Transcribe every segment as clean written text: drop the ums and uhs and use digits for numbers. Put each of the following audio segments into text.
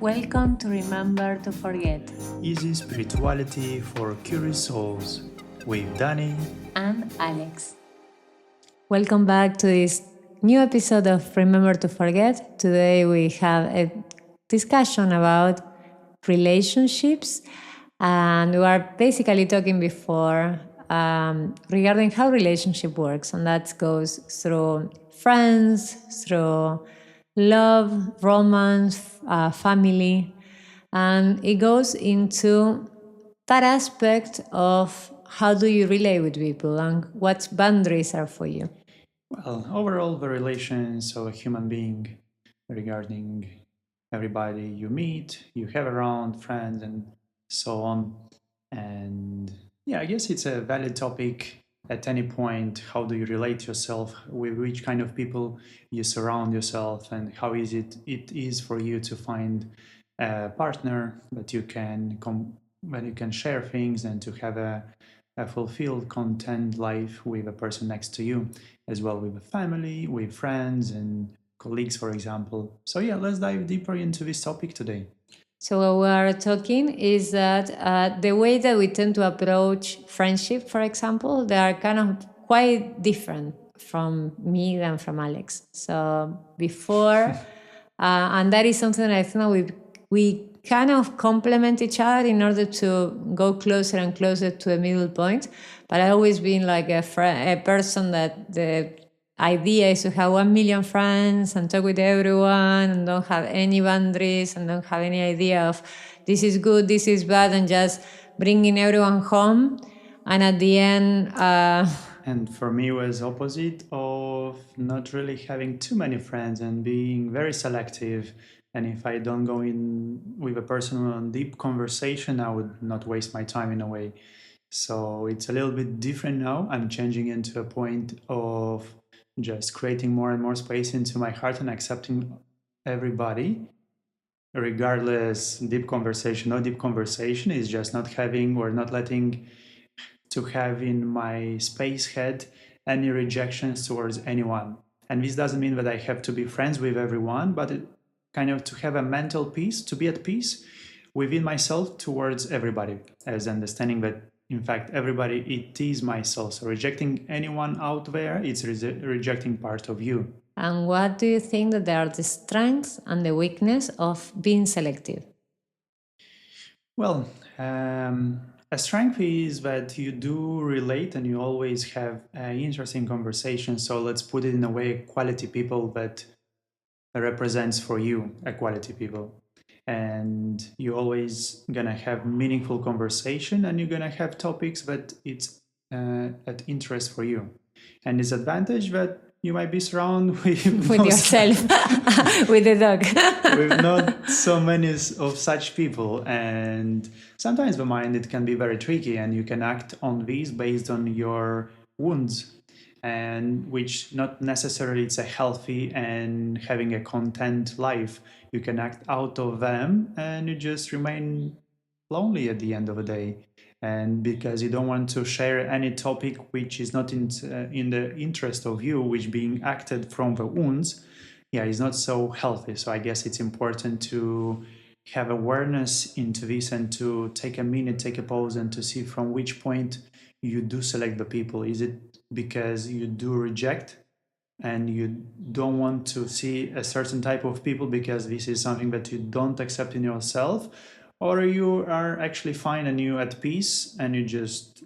Welcome to Remember to Forget Easy Spirituality for Curious Souls with Danny. and Alex. Welcome back to this new episode of Remember to Forget. Today we have a discussion about relationships, and we are basically talking before regarding how relationship works, and that goes through friends, through love, romance, family, and it goes into that aspect of how do you relate with people and what boundaries are for you. Well, overall, the relations of a human being regarding everybody you meet, you have around, friends, and so on. And yeah, I guess it's a valid topic at any point. How do you relate yourself with which kind of people you surround yourself, and how is it is for you to find a partner that you can when you can share things and to have a fulfilled content life with a person next to you, as well with a family, with friends and colleagues, for example. So yeah, let's dive deeper into this topic today. So, what we are talking is that the way that we tend to approach friendship, for example, they are kind of quite different from me than from Alex. So, before, and that is something I think that we kind of complement each other in order to go closer and closer to a middle point. But I've always been like a person that the idea is to have 1 million friends and talk with everyone and don't have any boundaries and don't have any idea of this is good, this is bad, and just bringing everyone home. And at the end, And for me, it was opposite of not really having too many friends and being very selective. And if I don't go in with a person on deep conversation, I would not waste my time in a way. So it's a little bit different now. I'm changing into a point of just creating more and more space into my heart and accepting everybody, regardless deep conversation, no deep conversation is just not having or not letting to have in my space head any rejections towards anyone. And this doesn't mean that I have to be friends with everyone, but kind of to have a mental peace, to be at peace within myself towards everybody, as understanding that in fact everybody it is myself. So rejecting anyone out there, it's rejecting part of you. and what do you think that they are the strengths and the weakness of being selective? Well, a strength is that you do relate and you always have interesting conversations. So let's put it in a way, quality people that represents for you a quality people. And you're always gonna have meaningful conversation and you're gonna have topics that it's at interest for you. And disadvantage that you might be surrounded with With yourself, with the dog. with not so many of such people, and sometimes the mind it can be very tricky and you can act on these based on your wounds, and which not necessarily it's a healthy and having a content life. You can act out of them and you just remain lonely at the end of the day, and because you don't want to share any topic which is not in the interest of you, which being acted from the wounds, yeah, is not so healthy. So I guess it's important to have awareness into this and to take a minute, take a pause, and to see from which point you do select the people. Is it because you do reject and you don't want to see a certain type of people because this is something that you don't accept in yourself, or you are actually fine and you at peace and you just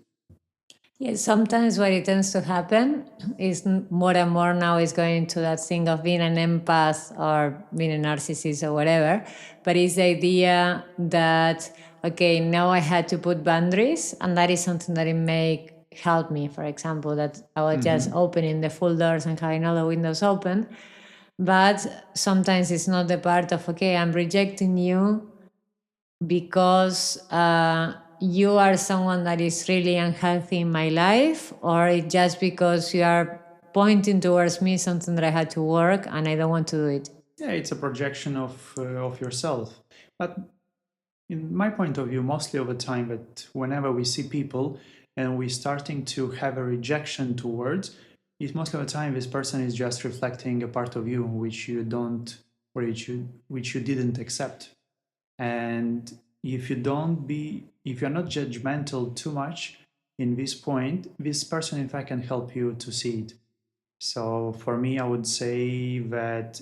Yes, sometimes what it tends to happen is more and more now is going to that thing of being an empath or being a narcissist or whatever. But it's the idea that, okay, now I had to put boundaries, and that is something that it may help me. For example, that I was just opening the full doors and having all the windows open. But sometimes it's not the part of, okay, I'm rejecting you because you are someone that is really unhealthy in my life, or it's just because you are pointing towards me something that I had to work and I don't want to do it. yeah, it's a projection of yourself. But in my point of view, mostly over time, that whenever we see people and we're starting to have a rejection towards, it's most of the time this person is just reflecting a part of you which you don't, or which you didn't accept. And if you're not judgmental too much in this point, this person in fact can help you to see it. So for me, I would say that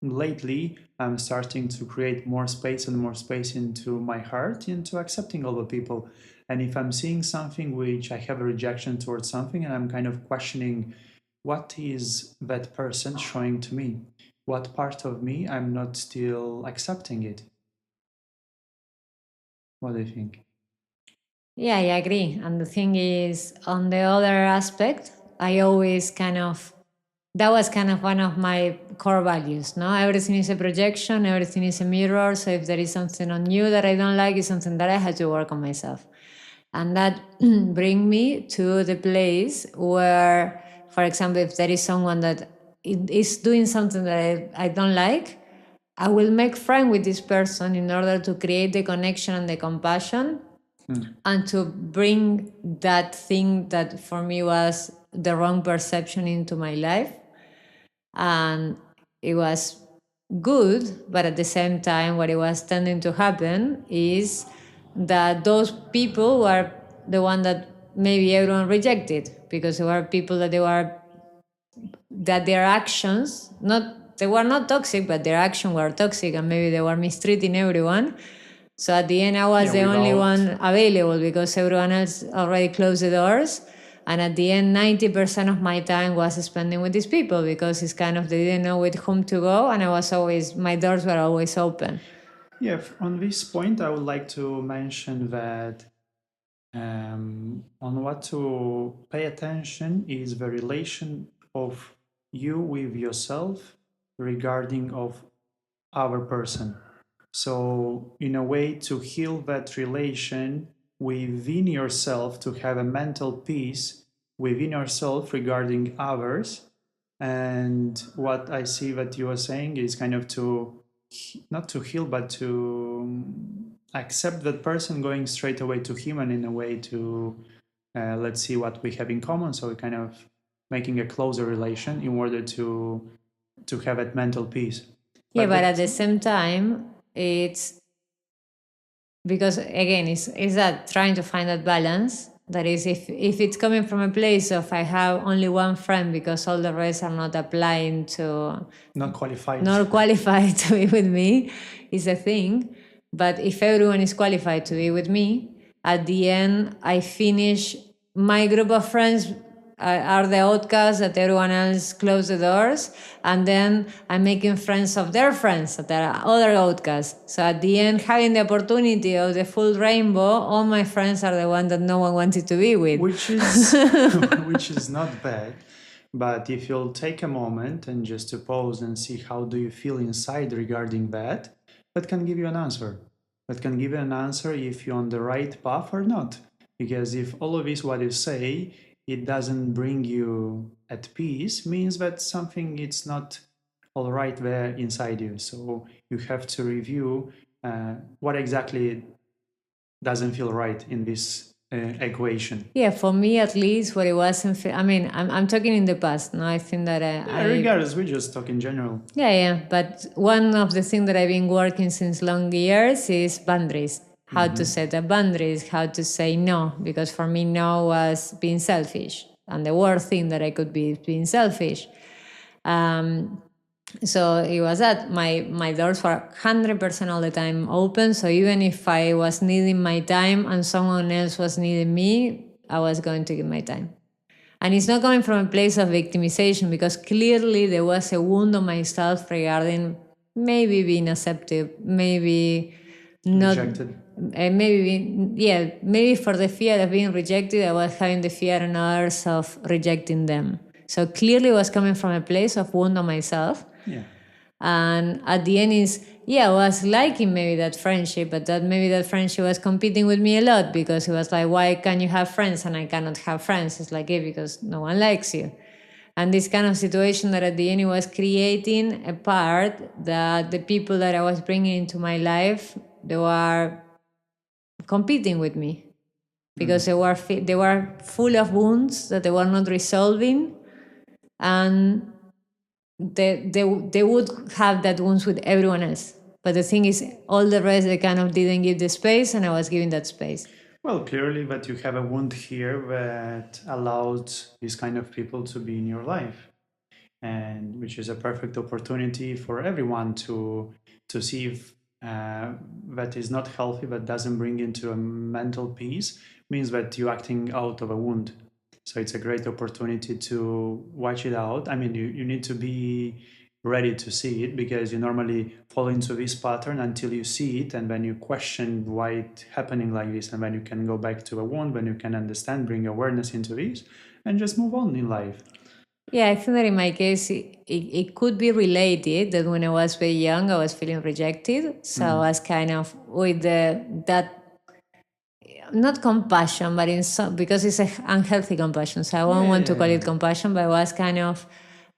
lately I'm starting to create more space and more space into my heart, into accepting other people. And if I'm seeing something which I have a rejection towards something, and I'm kind of questioning what is that person showing to me, what part of me I'm not still accepting it. What do you think? Yeah, I agree. And the thing is, on the other aspect, I always kind of, that was kind of one of my core values. No, everything is a projection, everything is a mirror. So if there is something on you that I don't like, it's something that I had to work on myself. And that bring me to the place where, for example, if there is someone that is doing something that I don't like, I will make friend with this person in order to create the connection and the compassion, and to bring that thing that for me was the wrong perception into my life. And it was good, but at the same time, what it was tending to happen is that those people were the one that maybe everyone rejected, because there were people that that their actions, not, they were not toxic, but their actions were toxic, and maybe they were mistreating everyone. So at the end, I was the only one available because everyone else already closed the doors. And at the end, 90% of my time was spending with these people, because it's kind of, they didn't know with whom to go. And my doors were always open. Yeah, on this point, I would like to mention that on what to pay attention is the relation of you with yourself regarding of our person. So in a way to heal that relation within yourself, to have a mental peace within yourself regarding others. And what I see that you are saying is kind of to not to heal, but to accept that person, going straight away to him, and in a way to let's see what we have in common. So kind of making a closer relation in order to have that mental peace. Yeah, but at the same time, it's because again, it's that trying to find that balance. That is, if it's coming from a place of I have only one friend because all the rest are not applying to, not qualified to be with me, is a thing. But if everyone is qualified to be with me, at the end, I finish my group of friends are the outcasts that everyone else closed the doors, and then I'm making friends of their friends that are other outcasts. So at the end, having the opportunity of the full rainbow, all my friends are the ones that no one wanted to be with, which is which is not bad. But if you'll take a moment and just to pause and see how do you feel inside regarding that, that can give you an answer. That can give you an answer if you're on the right path or not. Because if all of this what you say, it doesn't bring you at peace, means that something it's not all right there inside you. So you have to review what exactly doesn't feel right in this equation. Yeah, for me at least, what it wasn't. I mean, I'm talking in the past. No, I think that regardless, we just talk in general. Yeah. But one of the things that I've been working since long years is boundaries. How to set the boundaries, how to say no, because for me, no was being selfish, and the worst thing that I could be is being selfish. So it was that my doors were 100% all the time open. So even if I was needing my time and someone else was needing me, I was going to give my time. And it's not coming from a place of victimization, because clearly there was a wound on myself regarding maybe being accepted, maybe not rejected. Maybe for the fear of being rejected, I was having the fear in others of rejecting them. So clearly it was coming from a place of wound on myself. Yeah. And at the end I was liking maybe that friendship, but maybe that friendship was competing with me a lot, because it was like, why can you have friends and I cannot have friends? It's like, because no one likes you. And this kind of situation that at the end it was creating a part that the people that I was bringing into my life, they were competing with me, because they were full of wounds that they were not resolving, and they would have that wounds with everyone else. But the thing is, all the rest they kind of didn't give the space, and I was giving that space. Well, clearly that you have a wound here that allowed these kind of people to be in your life, and which is a perfect opportunity for everyone to see if that is not healthy, that doesn't bring into a mental peace, means that you're acting out of a wound. So it's a great opportunity to watch it out. I mean, you need to be ready to see it, because you normally fall into this pattern until you see it, and then you question why it's happening like this, and then you can go back to a wound, when you can understand, bring awareness into this, and just move on in life. Yeah, I think that in my case, it could be related that when I was very young, I was feeling rejected. So I was kind of with that, not compassion, but in some, because it's a unhealthy compassion. So I won't want to call it compassion, but I was kind of,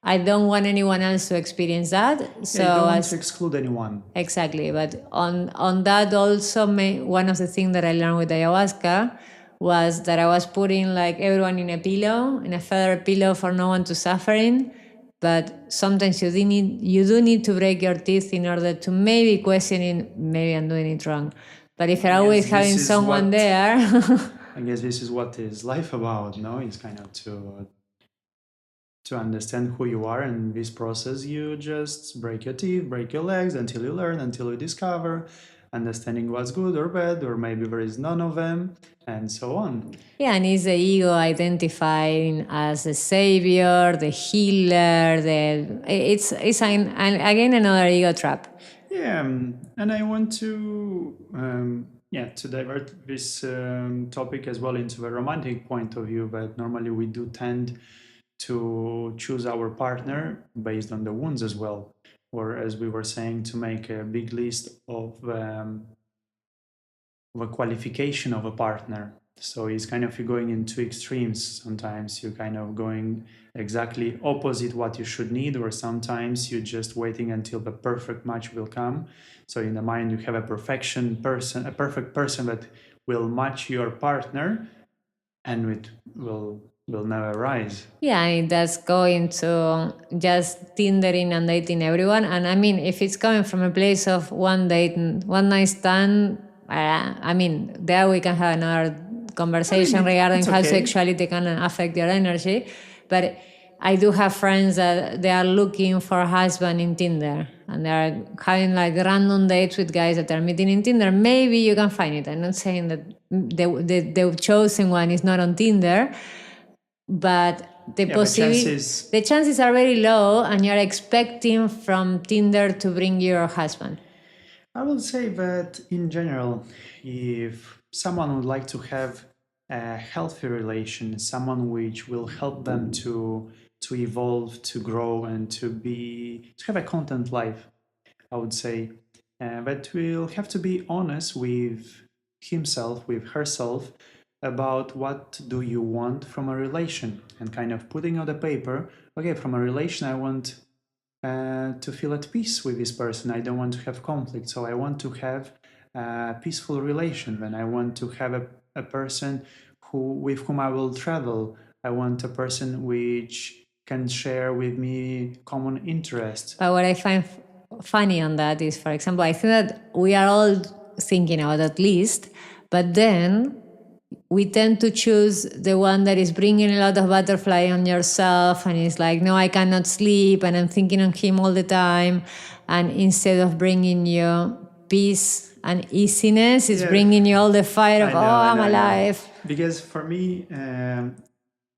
I don't want anyone else to experience that. So You don't want as to exclude anyone. exactly, but on that also, one of the things that I learned with ayahuasca was that I was putting like everyone in a pillow, in a feather pillow for no one to suffer in. But sometimes you do need to break your teeth in order to maybe questioning, maybe I'm doing it wrong. But if you're always Yes, having this is someone what- there, I guess this is what is life about, no? It's kind of to understand who you are, and this process you just break your teeth, break your legs, until you learn, until you discover, understanding what's good or bad, or maybe there is none of them, and so on. yeah, and is the ego identifying as the savior, the healer, it's again another ego trap. Yeah, and I want to to divert this topic as well into a romantic point of view. But normally we do tend to choose our partner based on the wounds as well, or as we were saying, to make a big list of a qualification of a partner. So it's kind of, you're going in two extremes. Sometimes you're kind of going exactly opposite what you should need, or sometimes you're just waiting until the perfect match will come. So in the mind you have a perfect person that will match your partner, and it will never rise. Yeah, and that's going to just Tindering and dating everyone. And I mean, if it's coming from a place of one date, one night stand, I mean, there we can have another conversation regarding it's how okay. sexuality can affect your energy. But I do have friends that they are looking for a husband in Tinder, and they are having like random dates with guys that they're meeting in Tinder. Maybe you can find it. I'm not saying that the chosen one is not on Tinder, but the chances are very low, and you're expecting from Tinder to bring your husband. I will say that in general, if someone would like to have a healthy relation, someone which will help them to evolve, to grow, and to have a content life, I would say that will have to be honest with himself, with herself, about what do you want from a relation, and kind of putting on the paper, okay, from a relation I want to feel at peace with this person. I don't want to have conflict, so I want to have a peaceful relation. And I want to have a person with whom I will travel. I want a person which can share with me common interests. But what I find funny on that is, for example, I think that we are all thinking about at least, but then we tend to choose the one that is bringing a lot of butterfly on yourself, and it's like, no, I cannot sleep and I'm thinking of him all the time. And instead of bringing you peace and easiness, it's bringing you all the fire of, I'm alive. Because for me,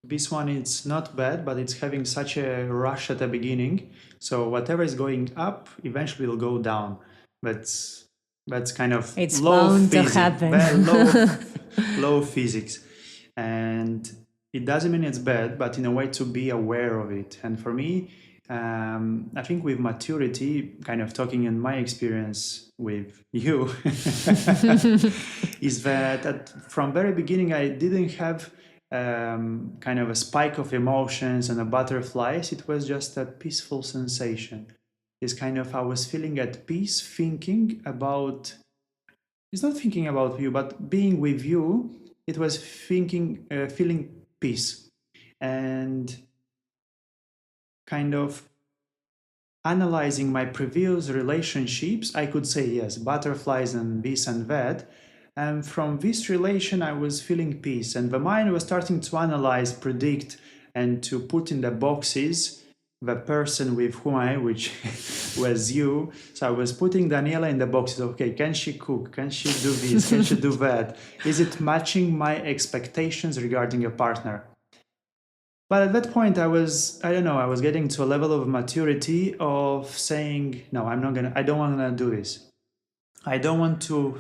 this one is not bad, but it's having such a rush at the beginning. So whatever is going up eventually will go down. That's kind of It's low bound to physics, happen. low physics, and it doesn't mean it's bad, but in a way to be aware of it. And for me, I think with maturity, kind of talking in my experience with you, is that from very beginning I didn't have kind of a spike of emotions and a butterflies. It was just a peaceful sensation. It's kind of, I was feeling at peace, thinking about. It's not thinking about you, but being with you. It was feeling peace, and kind of analyzing my previous relationships, I could say yes, butterflies and this and that. And from this relation, I was feeling peace. And the mind was starting to analyze, predict, and to put in the boxes the person with whom which was you. So I was putting Daniela in the boxes. Okay, can she cook? Can she do this? Can she do that? Is it matching my expectations regarding a partner? But at that point, I was getting to a level of maturity of saying, no, I don't want to do this. I don't want to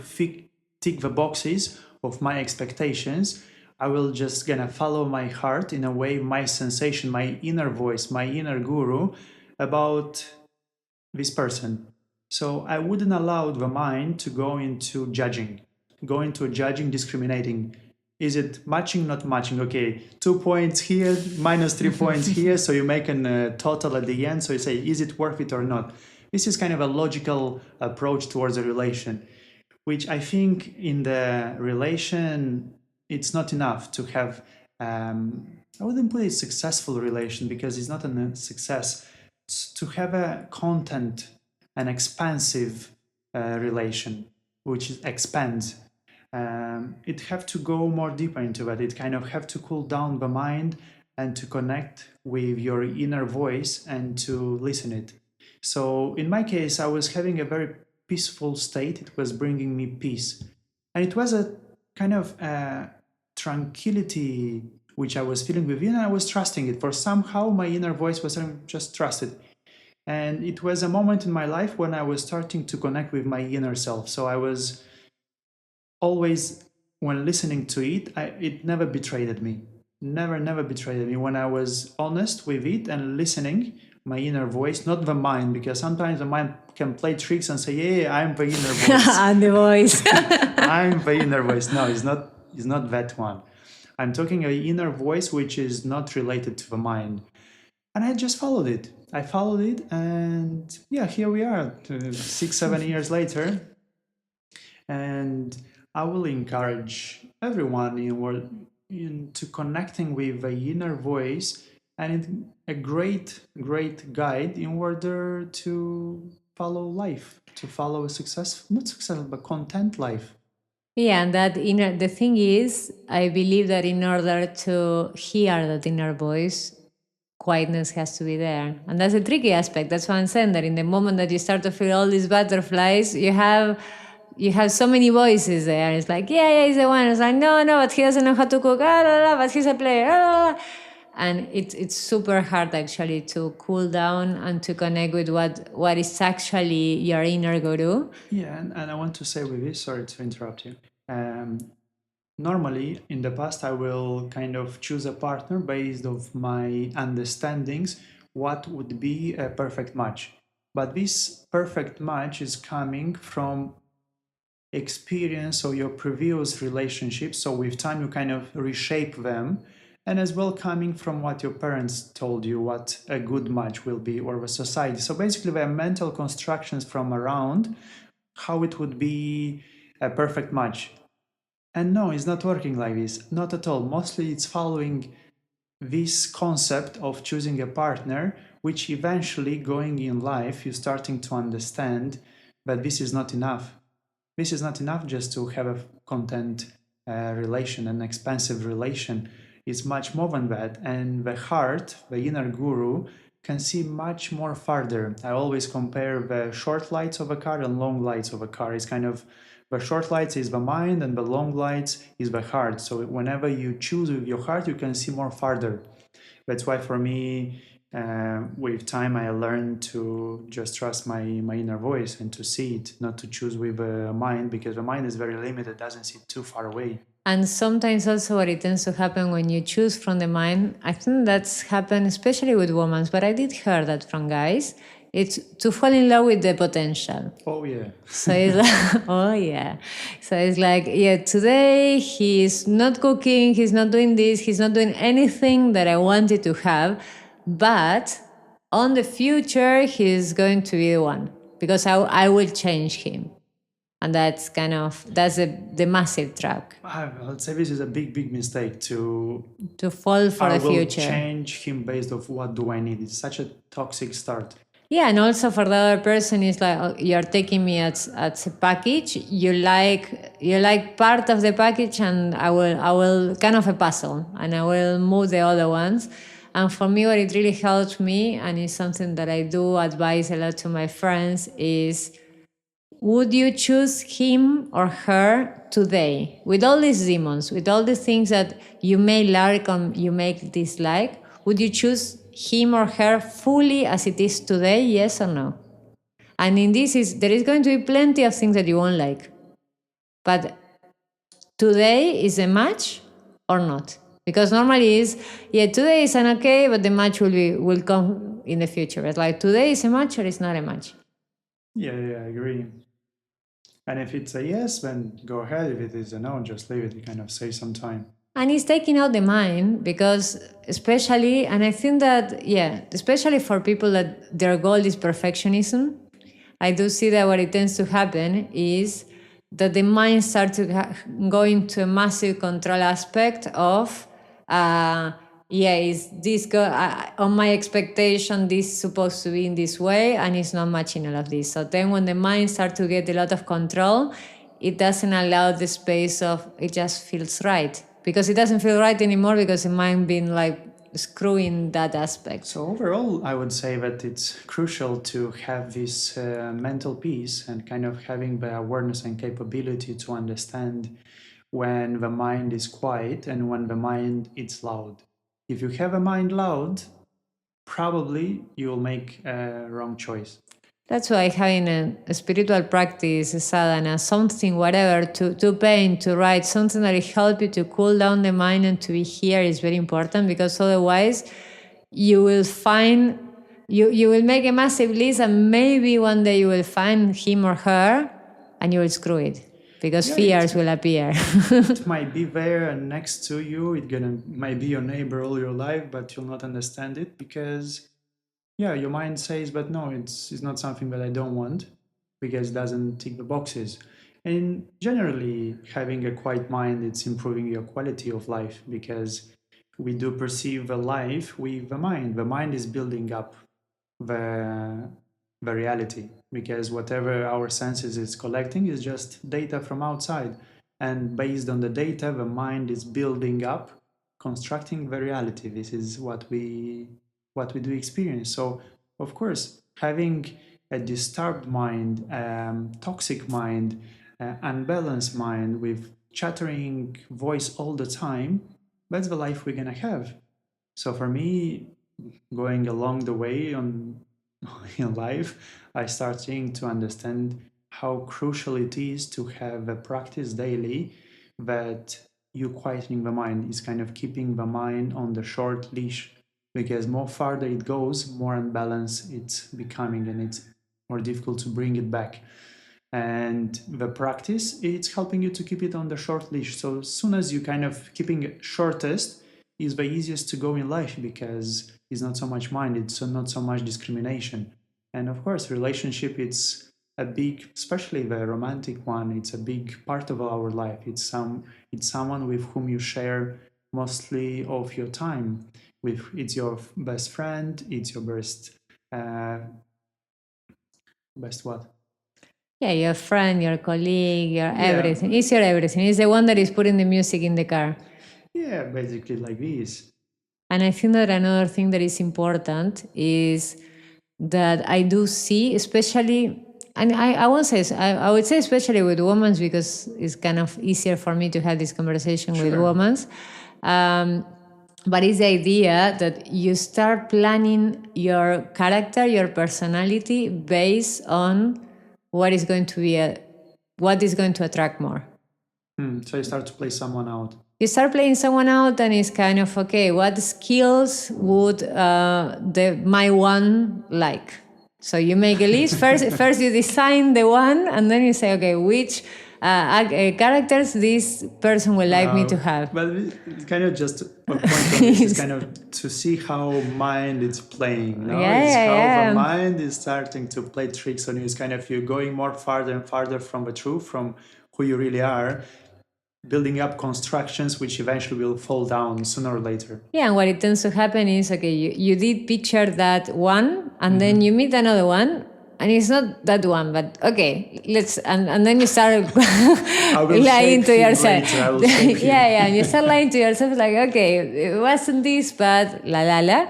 tick the boxes of my expectations. I will just gonna follow my heart, in a way, my sensation, my inner voice, my inner guru about this person. So I wouldn't allow the mind to go into judging, discriminating. Is it matching, not matching? Okay, 2 points here, minus 3 points here. So you make a total at the end. So you say, is it worth it or not? This is kind of a logical approach towards a relation, which I think in the relation, it's not enough to have, I wouldn't put it successful relation, because it's not a success. It's to have a content, an expansive relation, which expands. It have to go more deeper into that. It kind of have to cool down the mind and to connect with your inner voice and to listen it. So in my case, I was having a very peaceful state. It was bringing me peace. And it was a kind of tranquility which I was feeling within, and I was trusting it. For somehow my inner voice was just trusted. And it was a moment in my life when I was starting to connect with my inner self. So I was always, when listening to it, it never betrayed me. Never betrayed me. When I was honest with it and listening, my inner voice, not the mind, because sometimes the mind can play tricks and say, yeah, I'm the inner voice. I'm the voice. I'm the inner voice. No, it's not that one. I'm talking an inner voice which is not related to the mind. And I just followed it. And yeah, here we are, 6-7 years later. And I will encourage everyone into connecting with the inner voice, and a great guide in order to follow life, to follow not successful, but content life. Yeah, and the thing is, I believe that in order to hear that inner voice, quietness has to be there. And that's a tricky aspect. That's why I'm saying that in the moment that you start to feel all these butterflies, you have so many voices there. It's like, yeah, he's the one. It's like, no, but he doesn't know how to cook. But he's a player. And it's super hard actually to cool down and to connect with what is actually your inner guru. Yeah, and I want to say with this, sorry to interrupt you. Normally, in the past, I will kind of choose a partner based on my understandings, what would be a perfect match. But this perfect match is coming from experience of your previous relationships. So with time, you kind of reshape them, and as well coming from what your parents told you what a good match will be, or the society. So basically, there are mental constructions from around how it would be a perfect match. And no, it's not working like this, not at all. Mostly it's following this concept of choosing a partner, which eventually going in life, you're starting to understand that this is not enough. This is not enough just to have a content relation, an expansive relation. It's much more than that. And the heart, the inner guru, can see much more farther. I always compare the short lights of a car and long lights of a car. It's kind of, the short lights is the mind and the long lights is the heart. So whenever you choose with your heart, you can see more farther. That's why for me, with time, I learned to just trust my inner voice and to see it, not to choose with the mind, because the mind is very limited, doesn't see too far away. And sometimes also what it tends to happen when you choose from the mind, I think that's happened especially with women, but I did hear that from guys, it's to fall in love with the potential. Oh, yeah. So it's like, oh, yeah. So it's like, yeah, today he's not cooking, he's not doing this, he's not doing anything that I wanted to have, but on the future, he's going to be the one, because I will change him. And that's the massive trap. I'd say this is a big mistake to fall for the future. I will change him based on what do I need. It's such a toxic start. Yeah, and also for the other person, it's like, oh, you're taking me as a package. You like part of the package, and I will kind of a puzzle, and I will move the other ones. And for me, what it really helps me, and it's something that I do advise a lot to my friends, is would you choose him or her today with all these demons, with all the things that you may like or you may dislike? Would you choose him or her fully as it is today, yes or no? And in this is there is going to be plenty of things that you won't like. But today is a match or not? Because normally is, yeah, today is an okay, but the match will come in the future. It's like today is a match or it's not a match. Yeah, I agree. And if it's a yes, then go ahead. If it is a no, just leave it. You kind of save some time. And it's taking out the mind because, especially, and I think that, yeah, especially for people that their goal is perfectionism, I do see that what it tends to happen is that the mind starts to go into a massive control aspect of, yeah, is this on my expectation, this is supposed to be in this way, and it's not matching all of this. So then when the mind starts to get a lot of control, it doesn't allow the space of it just feels right because it doesn't feel right anymore because the mind been like screwing that aspect. So overall, I would say that it's crucial to have this mental peace and kind of having the awareness and capability to understand when the mind is quiet and when the mind is loud. If you have a mind loud, probably you will make a wrong choice. That's why having a spiritual practice, a sadhana, something, whatever, to paint, to write, something that will help you to cool down the mind and to be here is very important because otherwise you will find, you will make a massive list and maybe one day you will find him or her and you will screw it because fears will appear. It might be there and next to you. Might be your neighbor all your life, but you'll not understand it because your mind says, but no, it's not something that I don't want because it doesn't tick the boxes. And generally, having a quiet mind, it's improving your quality of life because we do perceive the life with the mind. The mind is building up the reality because whatever our senses is collecting is just data from outside. And based on the data, the mind is building up, constructing the reality. This is what we do experience. So, of course, having a disturbed mind, toxic mind, unbalanced mind with chattering voice all the time, that's the life we're gonna have. So for me, going along the way on in life, I starting to understand how crucial it is to have a practice daily that you quietening the mind is kind of keeping the mind on the short leash because more farther it goes, more unbalanced it's becoming and it's more difficult to bring it back. And the practice, it's helping you to keep it on the short leash. So as soon as you kind of keeping it shortest is the easiest to go in life because it's not so much mind, it's not so much discrimination. And of course, relationship, it's a big, especially the romantic one, it's a big part of our life. It's someone with whom you share mostly of your time. It's your best friend, it's your best what? Yeah, your friend, your colleague, your everything. It's your everything. It's the one that is putting the music in the car. Yeah, basically like this. And I think that another thing that is important is that I do see, especially, and I won't say, I would say especially with women because it's kind of easier for me to have this conversation with women. But it's the idea that you start planning your character, your personality based on what is going to attract more. So you start to play someone out. You start playing someone out, and it's kind of okay. What skills would my one like? So you make a list first. First, you design the one, and then you say, okay, which characters this person would like me to have. Well, it's kind of just a point of this is kind of to see how mind is playing. No? It's how the mind is starting to play tricks on you. It's kind of you going more farther and farther from the truth, from who you really are. building up constructions which eventually will fall down sooner or later. Yeah, and what it tends to happen is, okay, you did picture that one, and then you meet another one, and it's not that one, but okay, and then you start lying to yourself. Yeah, and you start lying to yourself, like, okay, it wasn't this, but la la la.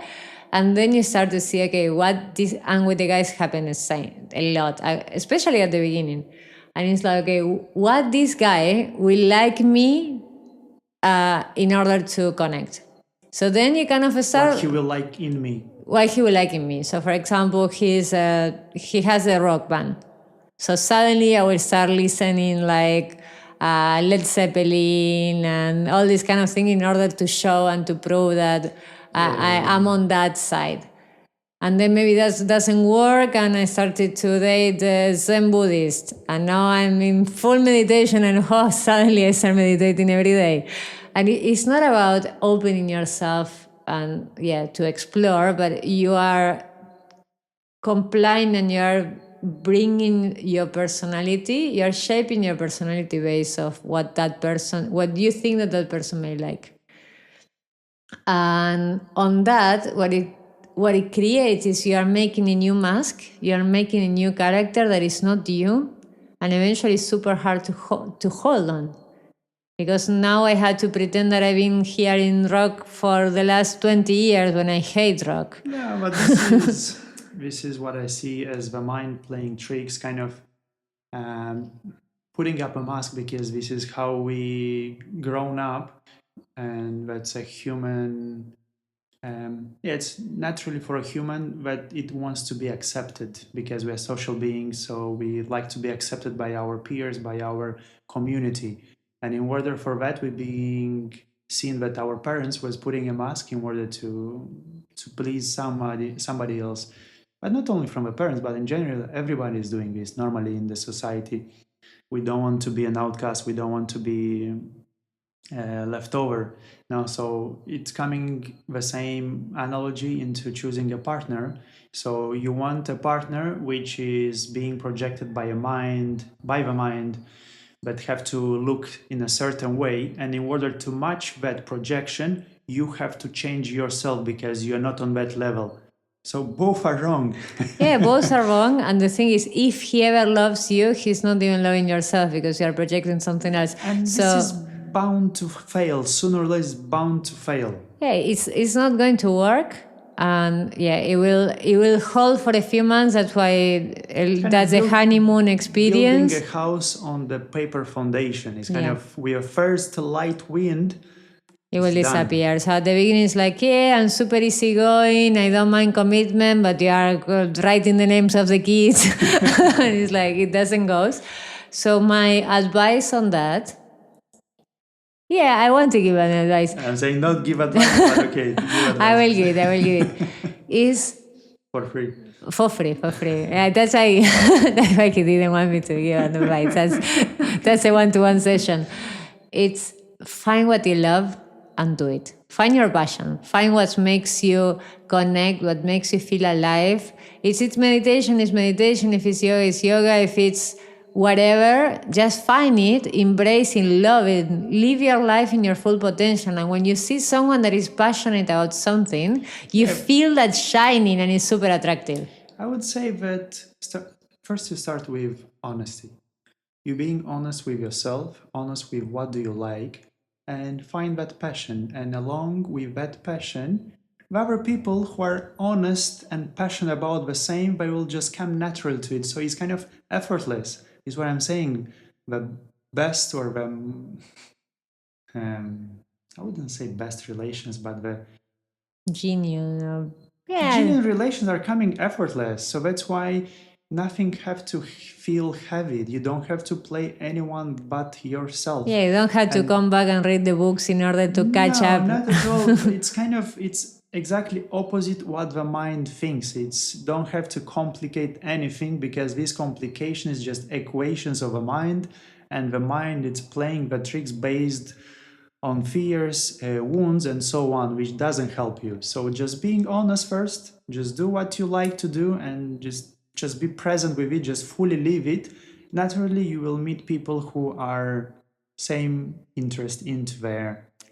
And then you start to see, okay, what this, and with the guys happen a lot, especially at the beginning. And it's like, okay, what this guy will like me in order to connect. So then you kind of start What he will like in me. what he will like in me. So for example, he has a rock band. So suddenly I will start listening like Led Zeppelin and all this kind of thing in order to show and to prove that I am on that side. And then maybe that doesn't work, and I started to date Zen Buddhist, and now I'm in full meditation, and suddenly I start meditating every day. And it's not about opening yourself and to explore, but you are complying and you are bringing your personality, you are shaping your personality based off what you think that person may like. And on that, what it creates is you are making a new mask, you are making a new character that is not you, and eventually it's super hard to hold on. Because now I had to pretend that I've been hearing rock for the last 20 years when I hate rock. Yeah, but this is what I see as the mind playing tricks, kind of putting up a mask, because this is how we grown up, and that's a human. It's naturally for a human that it wants to be accepted, because we are social beings, so we like to be accepted by our peers, by our community. And in order for that, we're being seen that our parents was putting a mask in order to please somebody else. But not only from the parents, but in general, everybody is doing this normally in the society. We don't want to be an outcast. We don't want to be left over. Now, so it's coming the same analogy into choosing a partner. So you want a partner which is being projected by the mind, but have to look in a certain way. And in order to match that projection, you have to change yourself because you're not on that level. So both are wrong. Yeah, both are wrong. And the thing is, if he ever loves you, he's not even loving yourself because you are projecting something else. And this is bound to fail. Sooner or later, it's bound to fail. Yeah, it's not going to work. And it will hold for a few months. That's why that's a honeymoon experience. Building a house on the paper foundation is kind of, with a first light wind, it will disappear. So at the beginning, it's like, I'm super easygoing, I don't mind commitment, but you are writing the names of the kids. And it's like, it doesn't go. So my advice on that, I want to give an advice. I'm saying not give advice, but okay. Give advice. I will give it. Is for free. For free. That's why he didn't want me to give an advice. That's a one-to-one session. It's find what you love and do it. Find your passion. Find what makes you connect, what makes you feel alive. If it's meditation, it's meditation. If it's yoga. If it's whatever, just find it, embrace it, love it, live your life in your full potential. And when you see someone that is passionate about something, you feel that shining and it's super attractive. I would say that first you start with honesty. You being honest with yourself, honest with what do you like, and find that passion. And along with that passion, other people who are honest and passionate about the same, they will just come natural to it. So it's kind of effortless, is what I'm saying. The best, or the I wouldn't say best relations, but the genuine relations are coming effortless. So that's why nothing have to feel heavy. You don't have to play anyone but yourself. You don't have to come back and read the books in order to catch up. Not at all. It's exactly opposite what the mind thinks. It's don't have to complicate anything, because this complication is just equations of a mind, and the mind, it's playing the tricks based on fears, wounds, and so on, which doesn't help you. So just being honest first, just do what you like to do, and just be present with it, just fully live it. Naturally, you will meet people who are same interest into there.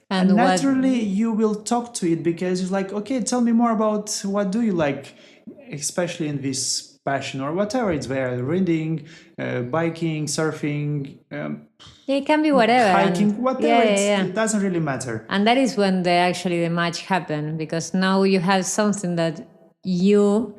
And And what? naturally, you will talk to it because it's like, okay, tell me more about what do you like, especially in this passion or whatever it's there, reading, biking, surfing, It can be whatever. hiking, whatever. Yeah. It doesn't really matter. And that is when the match happen, because now you have something that you,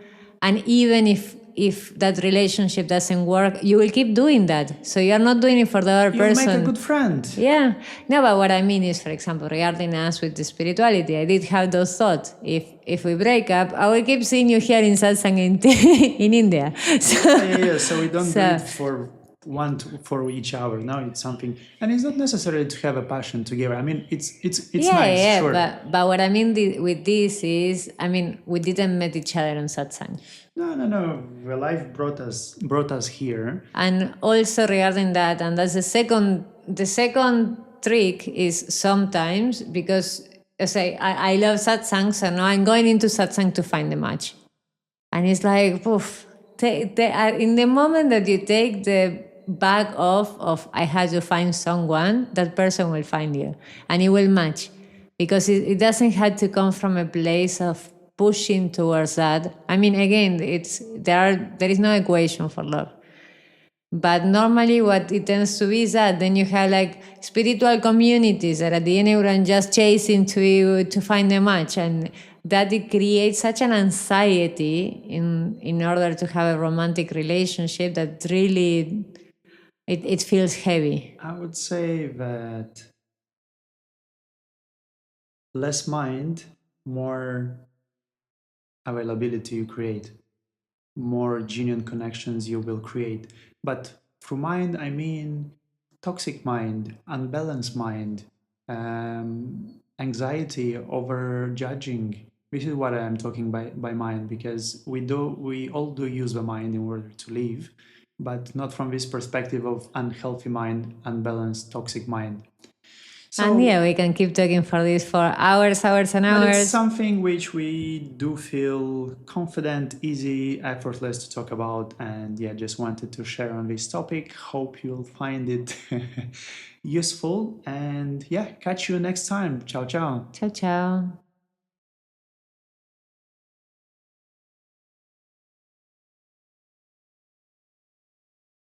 and even if that relationship doesn't work, you will keep doing that. So you're not doing it for the other You make person. a good friend. Yeah. No, but what I mean is, for example, regarding us with the spirituality, I did have those thoughts. If we break up, I will keep seeing you here in satsang in India. So, Yeah. So we don't do So- it for each other. Now it's something, and it's not necessary to have a passion together. I mean, it's nice, sure. But what I mean with this is, I mean, we didn't meet each other on satsang. No. Well, life brought us here. And also regarding that, and that's the second trick is sometimes, because I love satsang, so now I'm going into satsang to find the match. And it's like, poof, in the moment that you take the bag off of I had to find someone, that person will find you and it will match, because it doesn't have to come from a place of pushing towards that. I mean, again, there is no equation for love. But normally what it tends to be is that then you have like spiritual communities that at the end everyone just chasing to find a match, and that it creates such an anxiety in order to have a romantic relationship that really it feels heavy. I would say that less mind, more availability you create, more genuine connections you will create. But through mind, I mean toxic mind, unbalanced mind, anxiety over judging. This is what I am talking by mind, because we all do use the mind in order to live, but not from this perspective of unhealthy mind, unbalanced, toxic mind. So, And yeah, we can keep talking for this for hours and but it's hours. something which we do feel confident, easy, effortless to talk about, and yeah, just wanted to share on this topic. Hope you'll find it useful, and yeah, catch you next time. Ciao, ciao. Ciao, ciao.